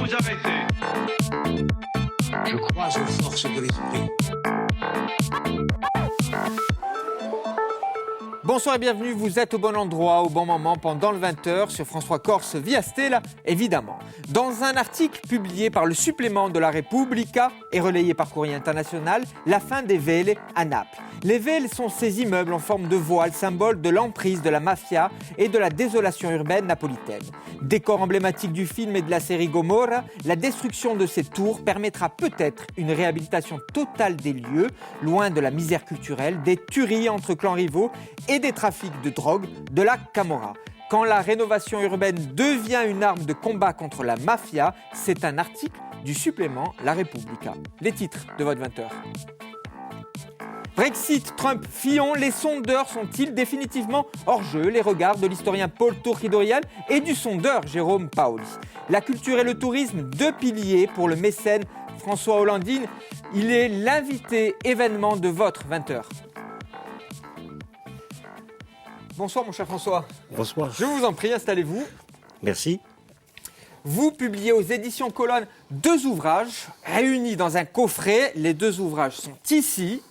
vous arrêter. Je crois aux forces de l'esprit. Bonsoir et bienvenue, vous êtes au bon endroit, au bon moment, pendant le 20h sur François Corse via Stella, évidemment. Dans un article publié par le supplément de la Repubblica et relayé par Courrier International, la fin des vele à Naples. Les vele sont ces immeubles en forme de voile, symbole de l'emprise de la mafia et de la désolation urbaine napolitaine. Décor emblématique du film et de la série Gomorra, la destruction de ces tours permettra peut-être une réhabilitation totale des lieux, loin de la misère culturelle, des tueries entre clans rivaux et des trafics de drogue de la Camorra. Quand la rénovation urbaine devient une arme de combat contre la mafia, c'est un article du supplément La Repubblica. Les titres de votre 20h. Brexit, Trump, Fillon, les sondeurs sont-ils définitivement hors jeu? Les regards de l'historien Paul Turquidorian et du sondeur Jérôme Paoli. La culture et le tourisme, deux piliers pour le mécène François Hollandine. Il est l'invité événement de votre 20h. Bonsoir mon cher François. Bonsoir. Je vous en prie, installez-vous. Merci. Vous publiez aux éditions Colonne deux ouvrages réunis dans un coffret. Les deux ouvrages sont ici.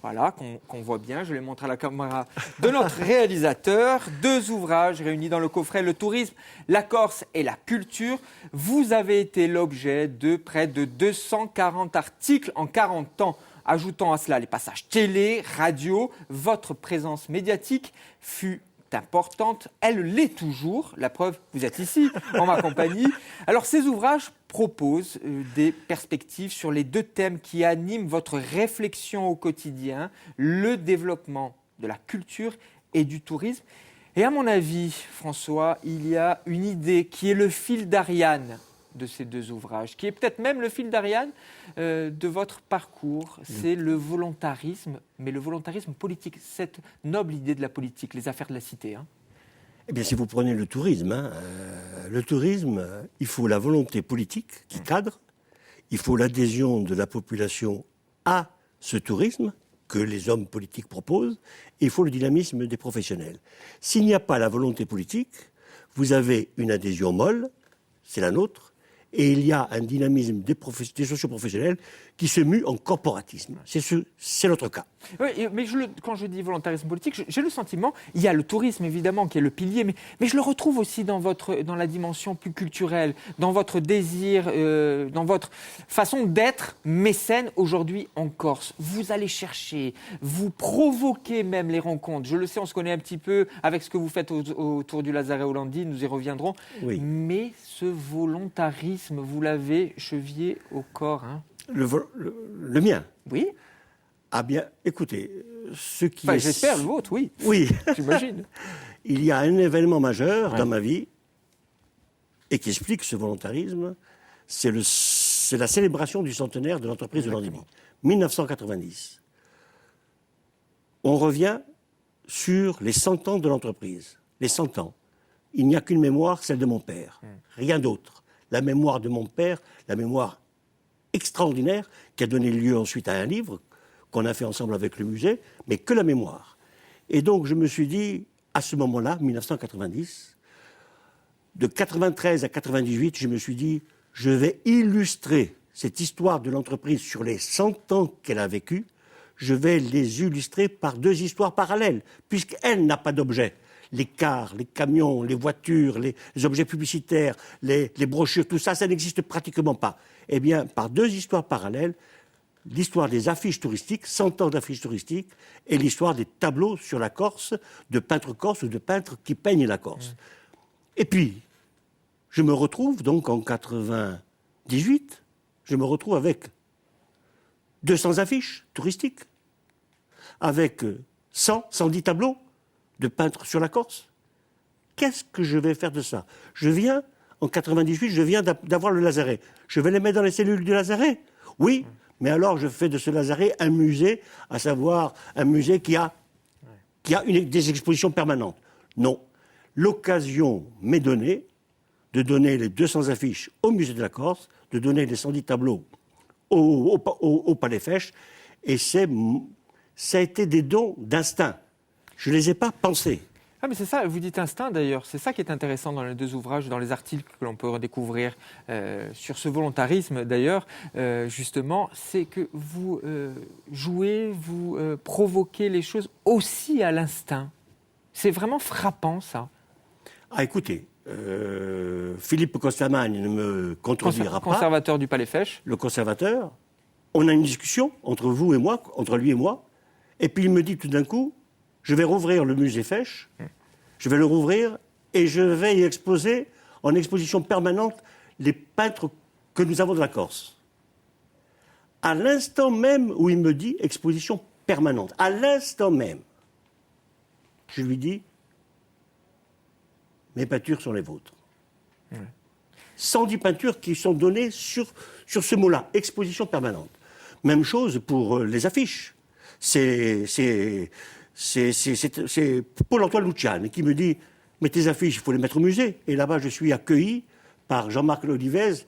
Voilà, qu'on voit bien, je les montre à la caméra de notre réalisateur. Deux ouvrages réunis dans le coffret, le tourisme, la Corse et la culture. Vous avez été l'objet de près de 240 articles en 40 ans. Ajoutant à cela les passages télé, radio, votre présence médiatique fut importante, elle l'est toujours, la preuve, vous êtes ici, en ma compagnie. Alors ces ouvrages proposent des perspectives sur les deux thèmes qui animent votre réflexion au quotidien, le développement de la culture et du tourisme. Et à mon avis, François, il y a une idée qui est le fil d'Ariane de ces deux ouvrages, qui est peut-être même le fil d'Ariane de votre parcours. C'est le volontarisme, mais le volontarisme politique, cette noble idée de la politique, les affaires de la cité. Eh bien, si vous prenez le tourisme, il faut la volonté politique qui cadre, il faut l'adhésion de la population à ce tourisme que les hommes politiques proposent, et il faut le dynamisme des professionnels. S'il n'y a pas la volonté politique, vous avez une adhésion molle, c'est la nôtre, et il y a un dynamisme des socio-professionnels qui se mue en corporatisme. C'est notre cas. Oui, mais quand je dis volontarisme politique, j'ai le sentiment, il y a le tourisme évidemment qui est le pilier, mais je le retrouve aussi dans la dimension plus culturelle, dans votre désir, dans votre façon d'être mécène aujourd'hui en Corse. Vous allez chercher, vous provoquez même les rencontres. Je le sais, on se connaît un petit peu avec ce que vous faites autour du Lazaret Hollandine, nous y reviendrons. Oui. Mais ce volontarisme, vous l'avez chevillé au corps. Le mien. Oui. Ah bien, écoutez, j'espère le vôtre, oui. Oui. J'imagine. Il y a un événement majeur dans ma vie et qui explique ce volontarisme, c'est la célébration du centenaire de l'entreprise de Landini, 1990. On revient sur les 100 ans de l'entreprise. Les 100 ans. Il n'y a qu'une mémoire, celle de mon père. Rien d'autre. La mémoire de mon père, la mémoire extraordinaire qui a donné lieu ensuite à un livre qu'on a fait ensemble avec le musée, mais que la mémoire. Et donc je me suis dit, à ce moment-là, 1990, de 93 à 98, je me suis dit, je vais illustrer cette histoire de l'entreprise sur les 100 ans qu'elle a vécu, je vais les illustrer par deux histoires parallèles, puisqu'elle n'a pas d'objet. Les cars, les camions, les voitures, les objets publicitaires, les brochures, tout ça, ça n'existe pratiquement pas. Eh bien, par deux histoires parallèles, l'histoire des affiches touristiques, 100 ans d'affiches touristiques, et l'histoire des tableaux sur la Corse, de peintres corses ou de peintres qui peignent la Corse. Et puis, je me retrouve donc en 98, je me retrouve avec 200 affiches touristiques, avec 110 tableaux de peintres sur la Corse. Qu'est-ce que je vais faire de ça? En 98, je viens d'avoir le Lazaret. Je vais les mettre dans les cellules du Lazaret? Oui, mais alors je fais de ce Lazaret un musée, à savoir un musée qui a des expositions permanentes. Non. L'occasion m'est donnée de donner les 200 affiches au musée de la Corse, de donner les 110 tableaux au Palais Fèche, et ça a été des dons d'instinct. Je ne les ai pas pensés. Ah, mais c'est ça, vous dites instinct d'ailleurs, c'est ça qui est intéressant dans les deux ouvrages, dans les articles que l'on peut redécouvrir sur ce volontarisme d'ailleurs, justement, c'est que vous jouez, vous provoquez les choses aussi à l'instinct. C'est vraiment frappant ça. Ah, écoutez, Philippe Costamagne ne me contredira pas. Conservateur du Palais Fèche. Le conservateur, on a une discussion entre vous et moi, entre lui et moi, et puis il me dit tout d'un coup, je vais rouvrir le musée Fèche, je vais le rouvrir et je vais y exposer en exposition permanente les peintres que nous avons de la Corse. À l'instant même où il me dit exposition permanente, à l'instant même, je lui dis, mes peintures sont les vôtres. 110 peintures qui sont données sur ce mot-là, exposition permanente. Même chose pour les affiches. C'est Paul-Antoine Luciani qui me dit « Mais tes affiches, il faut les mettre au musée. » Et là-bas, je suis accueilli par Jean-Marc Lodivez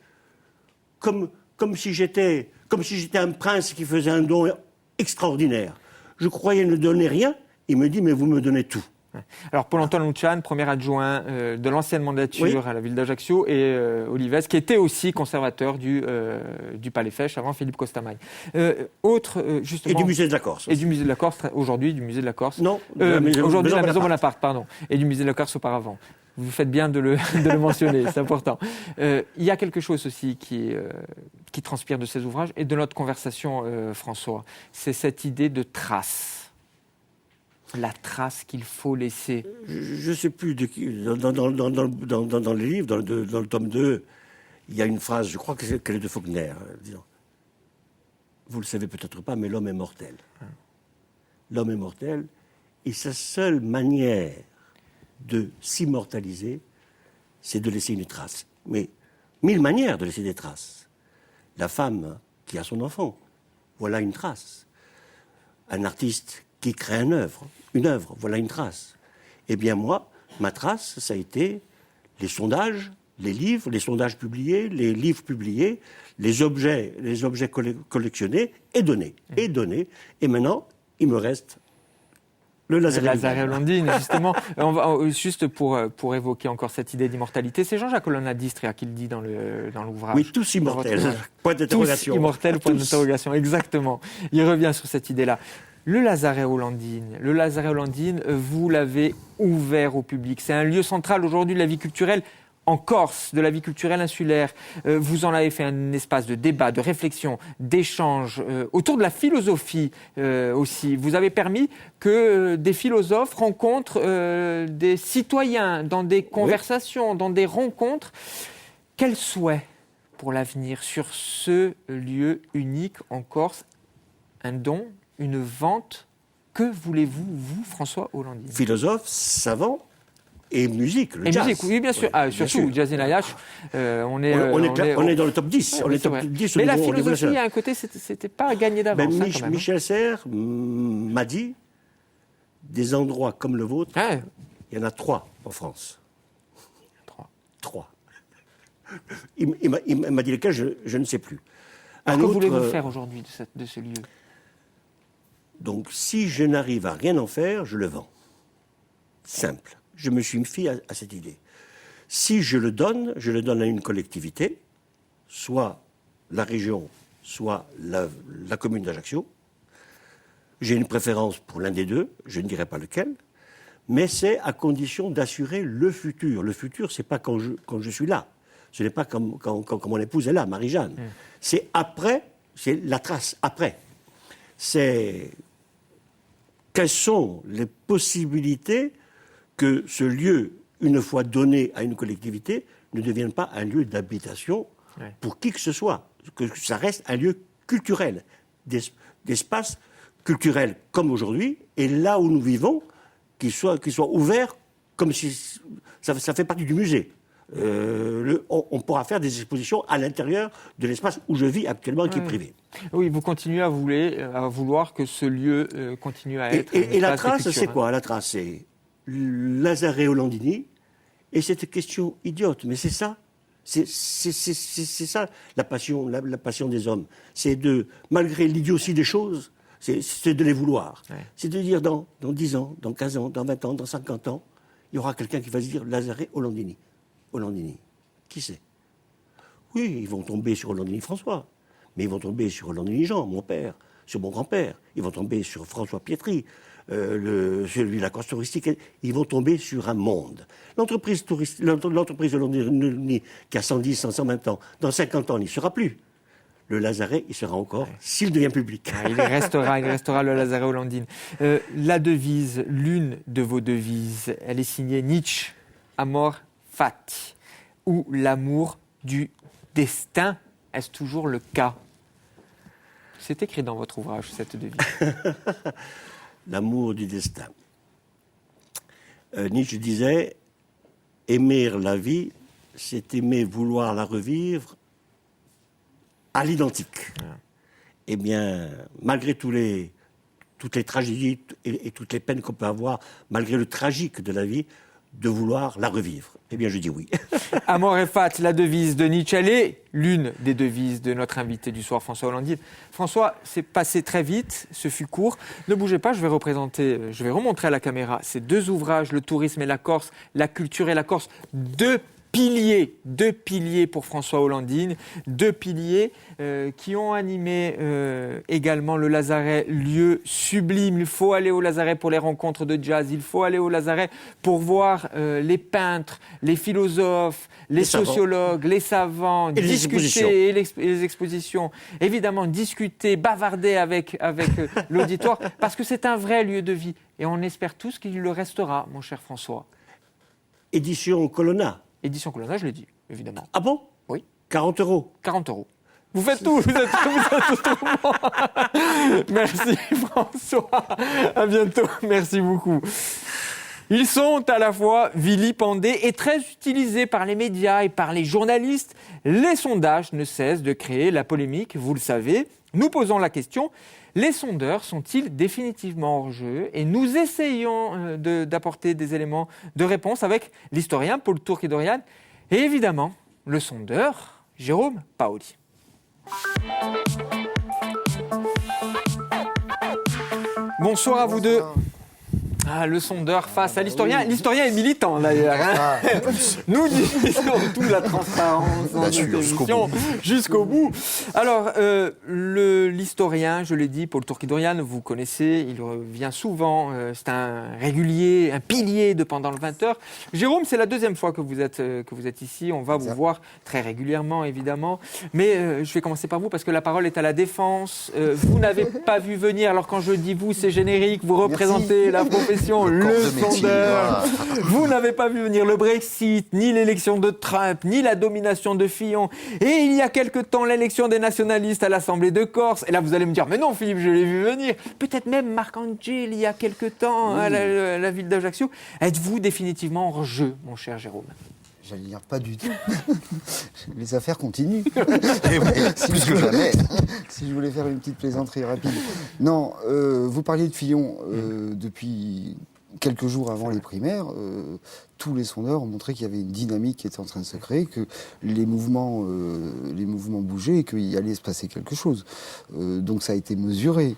comme si j'étais un prince qui faisait un don extraordinaire. Je croyais ne donner rien. Il me dit « Mais vous me donnez tout. » Alors, Paul-Antoine Luciani, premier adjoint de l'ancienne mandature à la ville d'Ajaccio, et Olivès, qui était aussi conservateur du Palais Fèche avant Philippe Costamagne. Justement, et du musée de la Corse. Et du musée de la Corse, aujourd'hui, du musée de la Corse. Non, aujourd'hui, la maison Bonaparte, pardon. Et du musée de la Corse auparavant. Vous faites bien de le mentionner, c'est important. Il y a quelque chose aussi qui transpire de ces ouvrages et de notre conversation, François. C'est cette idée de trace. La trace qu'il faut laisser. Je ne sais plus de qui. Dans les livres, dans le tome 2, il y a une phrase, je crois qu'elle est de Faulkner, disant vous ne le savez peut-être pas, mais l'homme est mortel. L'homme est mortel, et sa seule manière de s'immortaliser, c'est de laisser une trace. Mais 1000 manières de laisser des traces. La femme qui a son enfant, voilà une trace. Un artiste qui crée une œuvre, voilà une trace. Eh bien moi, ma trace, ça a été les sondages, les livres, les sondages publiés, les livres publiés, les objets collectionnés et donnés. Et maintenant, il me reste le Lazaret Landine, justement. Juste pour évoquer encore cette idée d'immortalité, c'est Jean-Jacques Colonna d'Istria qui le dit dans l'ouvrage. Oui, tous immortels. Point d'interrogation. Tous immortels, point d'interrogation, exactement. Il revient sur cette idée-là. Le Lazaret aux Landines, vous l'avez ouvert au public. C'est un lieu central aujourd'hui de la vie culturelle en Corse, de la vie culturelle insulaire. Vous en avez fait un espace de débat, de réflexion, d'échange, autour de la philosophie aussi. Vous avez permis que des philosophes rencontrent des citoyens dans des conversations, dans des rencontres. Quel souhait pour l'avenir sur ce lieu unique en Corse? Un don, une vente, que voulez-vous, vous, François Hollandine? Philosophe, savant et musique, le jazz. Musique, oui, bien sûr. Ouais, surtout, Jazz et Nayash, on est dans le top 10. Ouais, top 10 mais la philosophie, il y a un côté, c'était pas gagné d'avance. Michel Serres m'a dit, des endroits comme le vôtre, il y en a 3 en France. 3. Il m'a dit lesquels, je ne sais plus. Que voulez-vous faire aujourd'hui de ce lieu? Donc, si je n'arrive à rien en faire, je le vends. Simple. Je me suis fié à cette idée. Si je le donne à une collectivité, soit la région, soit la commune d'Ajaccio. J'ai une préférence pour l'un des deux, je ne dirai pas lequel, mais c'est à condition d'assurer le futur. Le futur, c'est pas quand je suis là. Ce n'est pas quand mon épouse est là, Marie-Jeanne. C'est après, c'est la trace après. C'est quelles sont les possibilités que ce lieu, une fois donné à une collectivité, ne devienne pas un lieu d'habitation pour qui que ce soit, que ça reste un lieu culturel, d'espace culturel comme aujourd'hui, et là où nous vivons, qu'il soit ouvert comme si ça fait partie du musée. On pourra faire des expositions à l'intérieur de l'espace où je vis actuellement, qui est privé. Oui, vous continuez à vouloir que ce lieu continue à être. Et la trace, c'est quoi? La trace, c'est Lazaret Hollandini, et cette question idiote, mais c'est ça. C'est ça la passion des hommes. C'est malgré l'idiotie des choses, c'est de les vouloir. Ouais. C'est de dire dans 10 ans, dans 15 ans, dans 20 ans, dans 50 ans, il y aura quelqu'un qui va se dire Lazaret Hollandini. Hollandini. Qui c'est? Oui, ils vont tomber sur Hollandini François, mais ils vont tomber sur Hollandini Jean, mon père, sur mon grand-père. Ils vont tomber sur François Pietri, celui de la course touristique. Ils vont tomber sur un monde. L'entreprise de Hollandini, qui a 110, 120 ans, dans 50 ans, il n'y sera plus. Le Lazaret, il sera encore, s'il devient public. Il restera le Lazaret Hollandine. La devise, l'une de vos devises, elle est signée Nietzsche, Amor Fati, ou l'amour du destin. Est-ce toujours le cas? C'est écrit dans votre ouvrage, cette devise. L'amour du destin. Nietzsche disait, aimer la vie, c'est aimer vouloir la revivre à l'identique. Eh bien, malgré toutes les tragédies et toutes les peines qu'on peut avoir, malgré le tragique de la vie, de vouloir la revivre. Eh bien, je dis oui. Amor et Fat, la devise de Nietzsche, elle est l'une des devises de notre invité du soir, François Hollandine. François, c'est passé très vite, ce fut court. Ne bougez pas, je vais remontrer à la caméra ces deux ouvrages, Le tourisme et la Corse, La culture et la Corse, deux piliers pour François Hollandine, deux piliers qui ont animé également le Lazaret, lieu sublime. Il faut aller au Lazaret pour les rencontres de jazz, il faut aller au Lazaret pour voir les peintres, les philosophes, les sociologues, les savants, discuter et les expositions. Évidemment, discuter, bavarder avec l'auditoire, parce que c'est un vrai lieu de vie. Et on espère tous qu'il le restera, mon cher François. Édition Colonna. Édition Colonna, je l'ai dit, évidemment. Ah bon? Oui. 40 €. 40 €. Vous faites tout, vous êtes tout bon. Merci François, à bientôt, merci beaucoup. Ils sont à la fois vilipendés et très utilisés par les médias et par les journalistes. Les sondages ne cessent de créer la polémique, vous le savez. Nous posons la question, les sondeurs sont-ils définitivement hors jeu? Et nous essayons d'apporter des éléments de réponse avec l'historien Paul Tourkidorian et évidemment le sondeur Jérôme Paoli. Bonsoir à vous deux. Ah, le sondeur face à l'historien. Oui. L'historien est militant d'ailleurs. Hein. Nous disons toute la transparence dans cette émission jusqu'au bout. Alors, l'historien, je l'ai dit, Paul Tourkidorian, vous connaissez, il revient souvent. C'est un régulier, un pilier de Pendant le 20h. Jérôme, c'est la deuxième fois que vous êtes ici. On va vous voir très régulièrement, évidemment. Mais je vais commencer par vous parce que la parole est à la défense. Vous n'avez pas vu venir. Alors quand je dis vous, c'est générique. Vous représentez la profession. Le sondeur. Vous n'avez pas vu venir le Brexit, ni l'élection de Trump, ni la domination de Fillon. Et il y a quelque temps, l'élection des nationalistes à l'Assemblée de Corse. Et là, vous allez me dire, mais non, Philippe, je l'ai vu venir. Peut-être même Marc Angel, il y a quelque temps, à la ville d'Ajaccio. Êtes-vous définitivement hors jeu, mon cher Jérôme? J'allais dire pas du tout. Les affaires continuent. Plus que jamais. Si je voulais faire une petite plaisanterie rapide. Non, vous parliez de Fillon depuis quelques jours avant les primaires. Tous les sondeurs ont montré qu'il y avait une dynamique qui était en train de se créer, que les mouvements bougeaient et qu'il allait se passer quelque chose. Donc ça a été mesuré.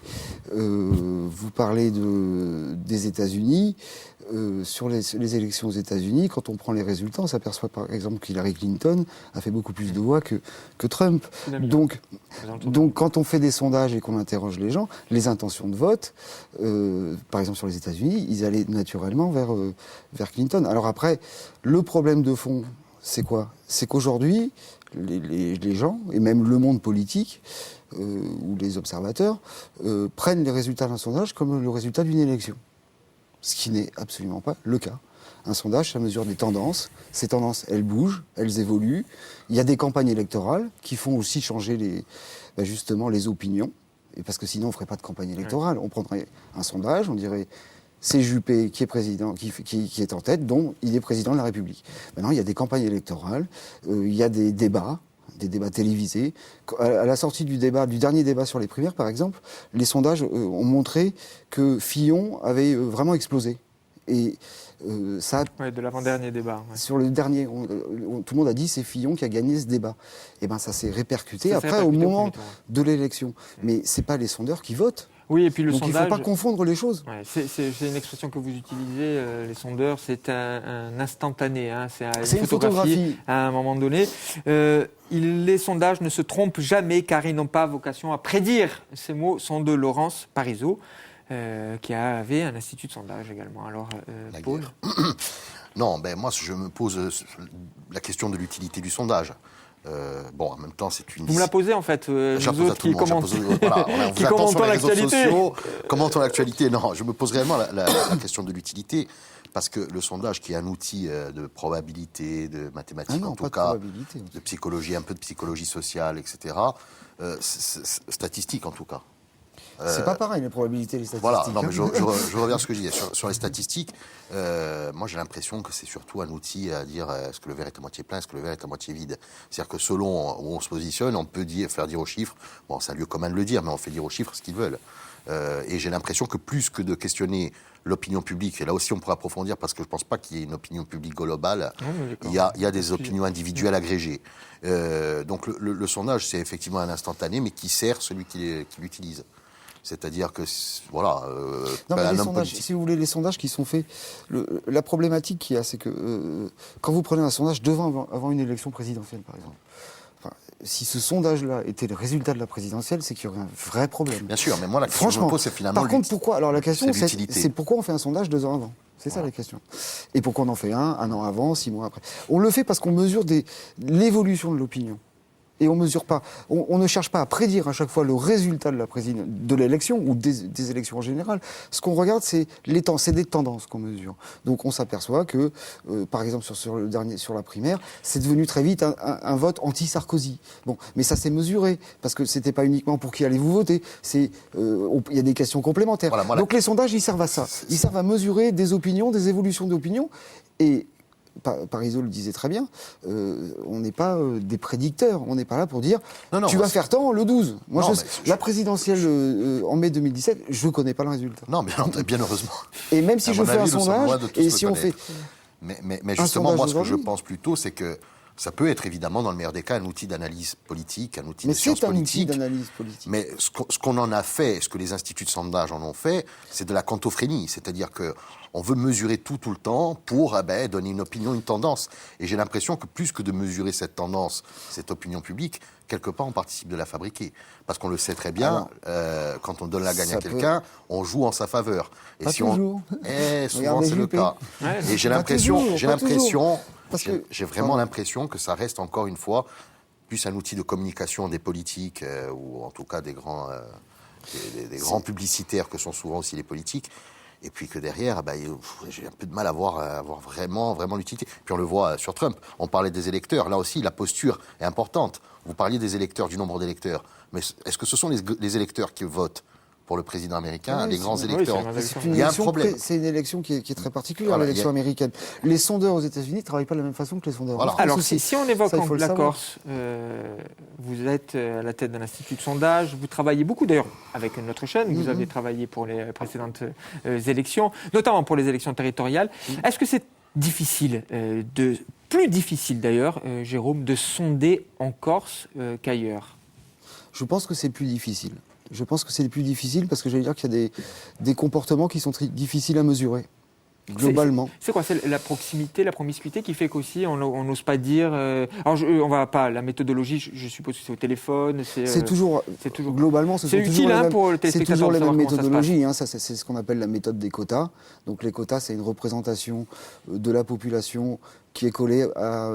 Vous parlez des États-Unis. Sur les élections aux États-Unis, quand on prend les résultats, on s'aperçoit par exemple qu'Hillary Clinton a fait beaucoup plus de voix que Trump. Donc, quand on fait des sondages et qu'on interroge les gens, les intentions de vote, par exemple sur les États-Unis, ils allaient naturellement vers Clinton. Alors après, le problème de fond, c'est quoi? C'est qu'aujourd'hui, les gens, et même le monde politique, ou les observateurs, prennent les résultats d'un sondage comme le résultat d'une élection. Ce qui n'est absolument pas le cas. Un sondage, ça mesure des tendances. Ces tendances, elles bougent, elles évoluent. Il y a des campagnes électorales qui font aussi changer justement les opinions. Et parce que sinon, on ne ferait pas de campagne électorale. On prendrait un sondage, on dirait c'est Juppé qui est président, qui est en tête, donc il est président de la République. Maintenant, il y a des campagnes électorales, il y a des débats télévisés. À la sortie du dernier débat sur les primaires, par exemple, les sondages ont montré que Fillon avait vraiment explosé. Et ça... Oui, de l'avant-dernier débat. Ouais. Sur le dernier, tout le monde a dit c'est Fillon qui a gagné ce débat. Et bien ça s'est répercuté après au moment de l'élection. Mais c'est pas les sondeurs qui votent. Oui, et puis le Donc il ne sondage. faut pas confondre les choses. Ouais, c'est une expression que vous utilisez, les sondeurs, c'est un instantané, hein, C'est une photographie. à un moment donné. Les sondages ne se trompent jamais car ils n'ont pas vocation à prédire. Ces mots sont de Laurence Parisot, qui avait un institut de sondage également. Alors, La Paul guerre. Non, moi, je me pose la question de l'utilité du sondage. En même temps, c'est une... Vous me la posez en fait, Je la vous pose à autres tout le qui monde. commentez qui Commentons commentons l'actualité. Commentons l'actualité. Non, je me pose réellement la question de l'utilité, parce que le sondage, qui est un outil de probabilité, de mathématiques, en tout cas, de psychologie, un peu de psychologie sociale, etc., statistique en tout cas. C'est pas pareil, les probabilités, les statistiques. Voilà, non, mais je reviens à ce que je disais. Sur les statistiques, moi j'ai l'impression que c'est surtout un outil à dire est-ce que le verre est à moitié plein, est-ce que le verre est à moitié vide. C'est-à-dire que selon où on se positionne, on peut faire dire aux chiffres, bon, c'est un lieu commun de le dire, mais on fait dire aux chiffres ce qu'ils veulent. Et j'ai l'impression que plus que de questionner l'opinion publique, et là aussi on pourrait approfondir parce que je ne pense pas qu'il y ait une opinion publique globale, il y a des opinions individuelles agrégées. Donc le sondage, c'est effectivement un instantané, mais qui sert celui qui l'utilise. C'est-à-dire que, voilà... non, mais les sondages, si vous voulez, les sondages qui sont faits... la problématique qu'il y a, c'est que quand vous prenez un sondage avant une élection présidentielle, par exemple, si ce sondage-là était le résultat de la présidentielle, c'est qu'il y aurait un vrai problème. Bien sûr, mais moi, la question que je me pose, c'est finalement... Par contre, pourquoi... Alors la question, l'utilité. c'est pourquoi on fait un sondage 2 ans avant. C'est ça la question. Et pourquoi on en fait un an avant, 6 mois après. On le fait parce qu'on mesure l'évolution de l'opinion. Et on mesure pas, on ne cherche pas à prédire à chaque fois le résultat de l'élection ou des élections en général. Ce qu'on regarde, c'est des tendances qu'on mesure. Donc on s'aperçoit que, par exemple sur la primaire, c'est devenu très vite un vote anti-Sarkozy. Bon, mais ça s'est mesuré parce que c'était pas uniquement pour qui allez-vous voter. Il y a des questions complémentaires. Voilà, donc les sondages, ils servent à ça. Ils servent à mesurer des opinions, des évolutions d'opinion. Et Parisot le disait très bien, on n'est pas des prédicteurs, on n'est pas là pour dire tu vas faire tant le 12. Moi, la présidentielle en mai 2017, je ne connais pas le résultat. Non, bien heureusement. Et même si je fais un sondage, et si on fait... Mais justement, moi, ce que je pense plutôt, c'est que ça peut être évidemment, dans le meilleur des cas, un outil d'analyse politique, un outil de science politique. Mais c'est un outil d'analyse politique. Mais ce qu'on en a fait, ce que les instituts de sondage en ont fait, c'est de la quantophrénie. C'est-à-dire qu'on veut mesurer tout le temps pour donner une opinion, une tendance. Et j'ai l'impression que plus que de mesurer cette tendance, cette opinion publique, quelque part, on participe de la fabriquer. Parce qu'on le sait très bien, quand on donne la gagne à quelqu'un, on joue en sa faveur. Et pas toujours. Souvent, c'est le cas. Et j'ai l'impression... J'ai vraiment l'impression que ça reste encore une fois plus un outil de communication des politiques ou en tout cas des grands publicitaires que sont souvent aussi les politiques. Et puis que derrière, j'ai un peu de mal à voir vraiment l'utilité. Puis on le voit sur Trump. On parlait des électeurs. Là aussi, la posture est importante. Vous parliez des électeurs, du nombre d'électeurs. Mais est-ce que ce sont les électeurs qui votent pour le président américain, les grands électeurs? Il y a un problème. C'est une élection qui est très particulière, l'élection américaine. Les sondeurs aux États-Unis ne travaillent pas de la même façon que les sondeurs en France. Alors, si on évoque la Corse, vous êtes à la tête d'un institut de sondage, vous travaillez beaucoup d'ailleurs avec notre chaîne, vous avez travaillé pour les précédentes élections, notamment pour les élections territoriales. Est-ce que c'est difficile, plus difficile d'ailleurs, Jérôme, de sonder en Corse qu'ailleurs? Je pense que c'est plus difficile. Je pense que c'est plus difficile parce que j'allais dire qu'il y a des comportements qui sont difficiles à mesurer, globalement. C'est quoi? C'est la proximité, la promiscuité qui fait qu'aussi on n'ose pas dire... Alors, on va pas... La méthodologie, je suppose que c'est au téléphone, c'est toujours... Globalement, c'est utile pour le téléspectateur. C'est toujours la même méthodologie. C'est ce qu'on appelle la méthode des quotas. Donc les quotas, c'est une représentation de la population qui est collée à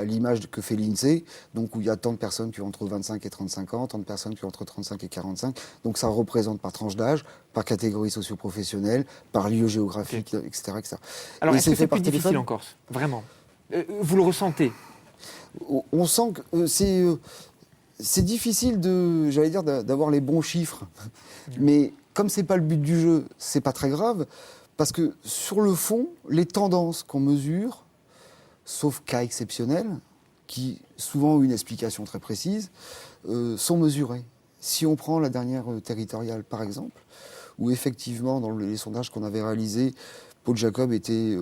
l'image que fait l'INSEE, donc où il y a tant de personnes qui ont entre 25 et 35 ans, tant de personnes qui ont entre 35 et 45. Donc ça représente par tranche d'âge, par catégorie socio-professionnelle, par lieu géographique, etc., etc. Alors, est-ce que c'est plus difficile en Corse? Vraiment? Vous le ressentez? On sent que c'est difficile d'avoir les bons chiffres. Mais comme c'est pas le but du jeu, c'est pas très grave, parce que sur le fond, les tendances qu'on mesure, sauf cas exceptionnels, qui souvent ont une explication très précise, sont mesurées. Si on prend la dernière territoriale, par exemple, où effectivement, dans les sondages qu'on avait réalisés, Paul Jacob était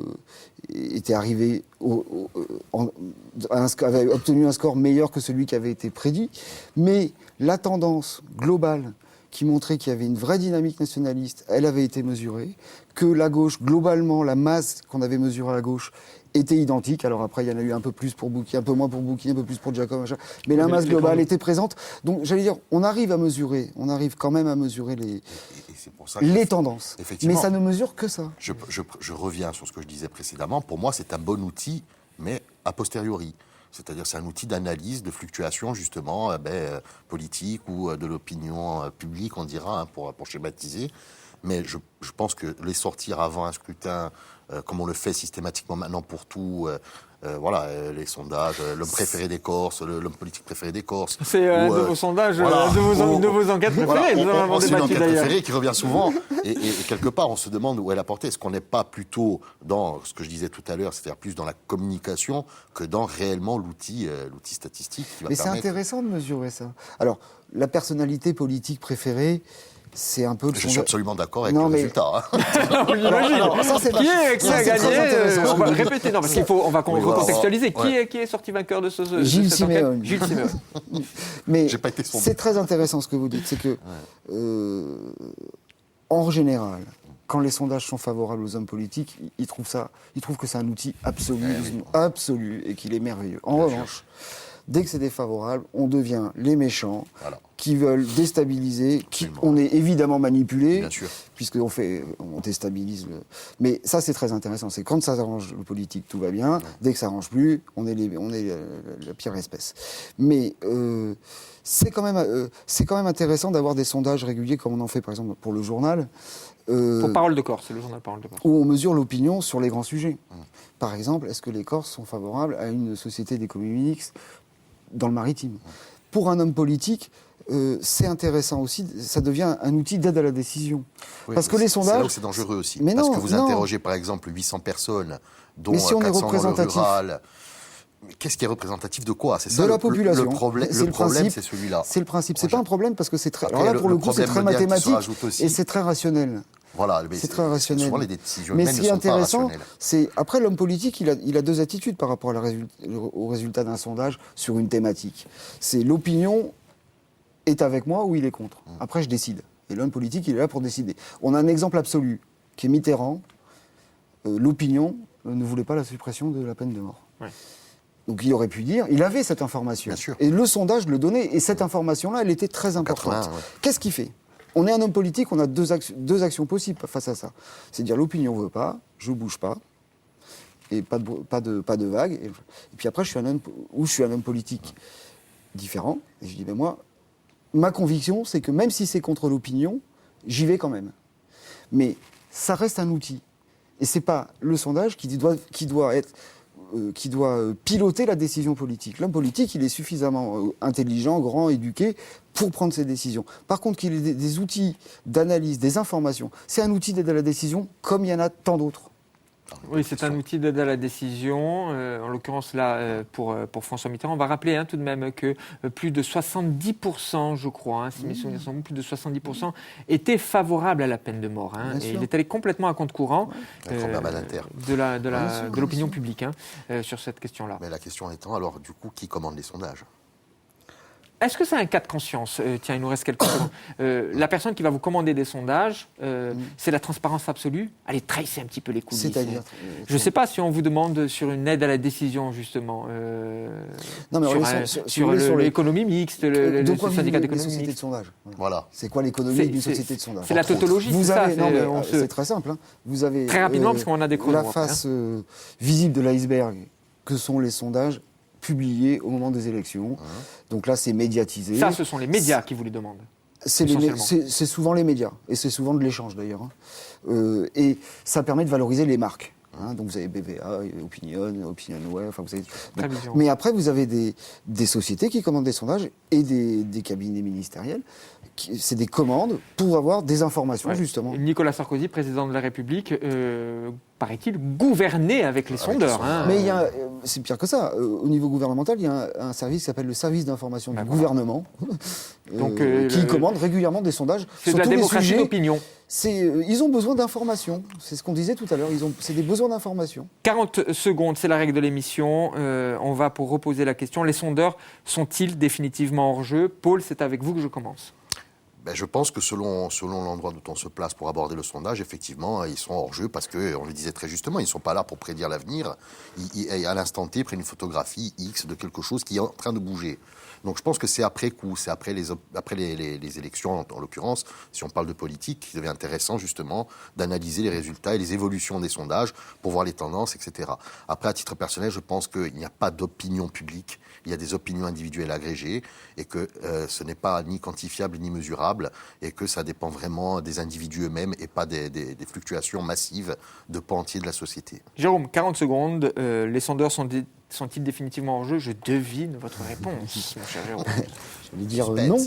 arrivé avait obtenu un score meilleur que celui qui avait été prédit, mais la tendance globale qui montrait qu'il y avait une vraie dynamique nationaliste, elle avait été mesurée, que la gauche, globalement, la masse qu'on avait mesurée à la gauche, était identique. Alors après, il y en a eu un peu plus pour Bouki, un peu moins pour Bouki, un peu plus pour Jacob, machin. Mais la masse globale était présente. Donc, j'allais dire, on arrive quand même à mesurer Et c'est pour ça que les tendances. Effectivement. Mais ça ne mesure que ça. Je reviens sur ce que je disais précédemment. Pour moi, c'est un bon outil, mais a posteriori. C'est-à-dire c'est un outil d'analyse de fluctuations, justement, politique ou de l'opinion publique, on dira, hein, pour schématiser. Mais je pense que les sortir avant un scrutin, comme on le fait systématiquement maintenant pour tout, les sondages, l'homme préféré des Corses, l'homme politique préféré des Corses. C'est un de vos sondages, de vos enquêtes préférées. Nous en avons c'est une débattu enquête d'ailleurs. préférée qui revient souvent. et quelque part, on se demande où est la portée. Est-ce qu'on n'est pas plutôt dans ce que je disais tout à l'heure, c'est-à-dire plus dans la communication que dans réellement l'outil statistique qui va Mais c'est permettre... intéressant de mesurer ça. Alors, la personnalité politique préférée, c'est un peu le Je suis sondage. absolument d'accord avec Non, le mais- résultat. Hein. On l'imagine. alors, ça, c'est Qui est qui ça, a c'est très gagné intéressant. On va répéter, non, parce on va Oui, voilà. recontextualiser. Ouais. Qui est sorti vainqueur de cette Gilles enquête Siméon. Gilles Siméon. Mais J'ai pas été sondé. c'est très intéressant ce que vous dites. C'est que, en général, quand les sondages sont favorables aux hommes politiques, ils trouvent que c'est un outil absolu et qu'il est merveilleux. En revanche, dès que c'est défavorable, on devient les méchants Voilà. qui veulent déstabiliser, Absolument. on est évidemment manipulé, Bien sûr. puisqu'on déstabilise le... Mais ça, c'est très intéressant. C'est quand ça arrange le politique, tout va bien. Dès que ça arrange plus, on est la pire espèce. Mais c'est quand même intéressant d'avoir des sondages réguliers, comme on en fait par exemple pour le journal. Pour Parole de Corse, c'est le journal Parole de Corse. Où on mesure l'opinion sur les grands sujets. Par exemple, est-ce que les Corses sont favorables à une société d'économie mixte dans le maritime? Pour un homme politique, c'est intéressant aussi, ça devient un outil d'aide à la décision. Oui, Parce que mais les c'est là sondages... où c'est dangereux aussi. Mais parce non, que vous non. interrogez par exemple 800 personnes, dont Mais si on est 400 dans le représentatif. rural. Mais qu'est-ce qui est représentatif de quoi? C'est ça De la le population. Le problème, C'est le principe. c'est celui-là. C'est le principe. C'est Moi, pas un problème parce que c'est très... Après, Alors là, pour le coup, c'est problème très moderne qui se mathématique rajoute aussi. et c'est très rationnel. Voilà, mais C'est très rationnel. Souvent, les décisions Mais humaines ce ne qui est sont pas intéressant, rationnelles. c'est après l'homme politique, il a deux attitudes par rapport au résultat d'un sondage sur une thématique. C'est l'opinion est avec moi ou il est contre. Après, je décide. Et l'homme politique, il est là pour décider. On a un exemple absolu qui est Mitterrand. L'opinion ne voulait pas la suppression de la peine de mort. Ouais. Donc il aurait pu dire, il avait cette information. Bien sûr. Et le sondage le donnait. Et cette information-là, elle était très importante. 80, ouais. Qu'est-ce qu'il fait? On est un homme politique, on a deux actions possibles face à ça. C'est dire l'opinion veut pas, je bouge pas, et pas de vague. Et puis après, je suis un homme politique différent. Et je dis, ben moi, ma conviction, c'est que même si c'est contre l'opinion, j'y vais quand même. Mais ça reste un outil. Et c'est pas le sondage qui doit piloter la décision politique. L'homme politique, il est suffisamment intelligent, grand, éduqué pour prendre ses décisions. Par contre, qu'il ait des outils d'analyse, des informations, c'est un outil d'aide à la décision comme il y en a tant d'autres. Oui, c'est un outil d'aide à la décision. En l'occurrence, là, pour François Mitterrand, on va rappeler tout de même que plus de 70%, je crois, si mes souvenirs sont bons, plus de 70% étaient favorables à la peine de mort. Bien Et sûr. il est allé complètement à compte courant Avec Robert Badinter. de l'opinion publique sur cette question-là. Mais la question étant, alors, du coup, qui commande les sondages? Est-ce que c'est un cas de conscience? Tiens, il nous reste quelques secondes. La personne qui va vous commander des sondages, c'est la transparence absolue? Allez, trahissez un petit peu les coulisses. C'est-à-dire Je ne sais pas si on vous demande sur une aide à la décision, justement, Non, mais sur l'économie mixte, le de quoi syndicat vivent les d'économie sociétés de mixte. sondage? Voilà. C'est quoi l'économie d'une société de sondage? C'est la tautologie, Vous c'est ça. avez, non, mais on se- c'est très simple. Hein. Vous avez Très rapidement, parce qu'on a des chronos la après, face visible de l'iceberg, que sont les sondages publiés au moment des élections. Donc là, c'est médiatisé. Ça, ce sont les médias qui vous les demandent. C'est souvent les médias, et c'est souvent de l'échange d'ailleurs. Et ça permet de valoriser les marques. Donc vous avez BVA, Opinionway, enfin vous avez... Très vision. Mais après, vous avez des sociétés qui commandent des sondages et des cabinets ministériels. C'est des commandes pour avoir des informations, Ouais. justement. Nicolas Sarkozy, président de la République, paraît-il, gouverner avec les sondeurs. Mais c'est pire que ça. Au niveau gouvernemental, il y a un service qui s'appelle le service d'information du D'accord. gouvernement, Donc, qui commande régulièrement des sondages C'est sur de la tous les démocratie sujets. d'opinion. Ils ont besoin d'informations. C'est ce qu'on disait tout à l'heure. C'est des besoins d'informations. 40 secondes, c'est la règle de l'émission. On va pour reposer la question. Les sondeurs sont-ils définitivement hors jeu? Paul, c'est avec vous que je commence. Je pense que selon l'endroit où on se place pour aborder le sondage, effectivement, ils sont hors jeu parce que, on le disait très justement, ils ne sont pas là pour prédire l'avenir. Ils, à l'instant T, prennent une photographie X de quelque chose qui est en train de bouger. Donc je pense que c'est après coup, c'est après les élections, en l'occurrence, si on parle de politique, qu'il devient intéressant justement d'analyser les résultats et les évolutions des sondages pour voir les tendances, etc. Après, à titre personnel, je pense qu'il n'y a pas d'opinion publique, il y a des opinions individuelles agrégées et que ce n'est pas ni quantifiable ni mesurable et que ça dépend vraiment des individus eux-mêmes et pas des fluctuations massives de pans entiers de la société. Jérôme, 40 secondes. Les sondeurs sont-ils définitivement en jeu? Je devine votre réponse, mon cher Jérôme. Je vais dire non.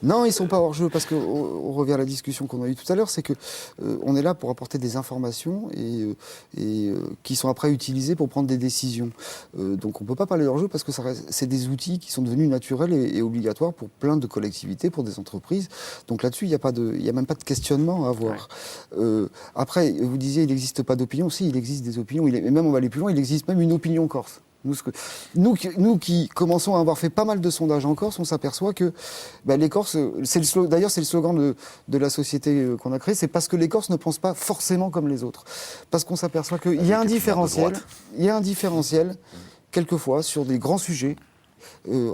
Non, ils ne sont pas hors jeu parce qu'on revient à la discussion qu'on a eue tout à l'heure, c'est que on est là pour apporter des informations et qui sont après utilisées pour prendre des décisions. Donc on ne peut pas parler hors jeu parce que c'est des outils qui sont devenus naturels et obligatoires pour plein de collectivités, pour des entreprises. Donc là-dessus, il n'y a même pas de questionnement à avoir. Ouais. Après, vous disiez il n'existe pas d'opinion. Si, il existe des opinions. Et même on va aller plus loin, il existe même une opinion corse. Nous qui commençons à avoir fait pas mal de sondages en Corse, on s'aperçoit que les Corses, d'ailleurs c'est le slogan de la société qu'on a créée, c'est parce que les Corses ne pensent pas forcément comme les autres. Parce qu'on s'aperçoit qu'il y a un différentiel, quelquefois, sur des grands sujets,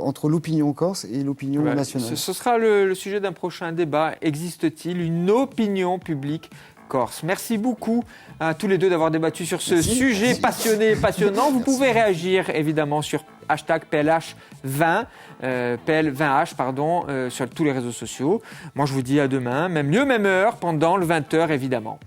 entre l'opinion corse et l'opinion nationale. Ce sera le sujet d'un prochain débat. Existe-t-il une opinion publique corse? Merci beaucoup à tous les deux d'avoir débattu sur ce sujet passionné et passionnant. Vous pouvez réagir évidemment sur hashtag PLH20, PL20H, sur tous les réseaux sociaux. Moi je vous dis à demain, même lieu, même heure, pendant le 20h évidemment.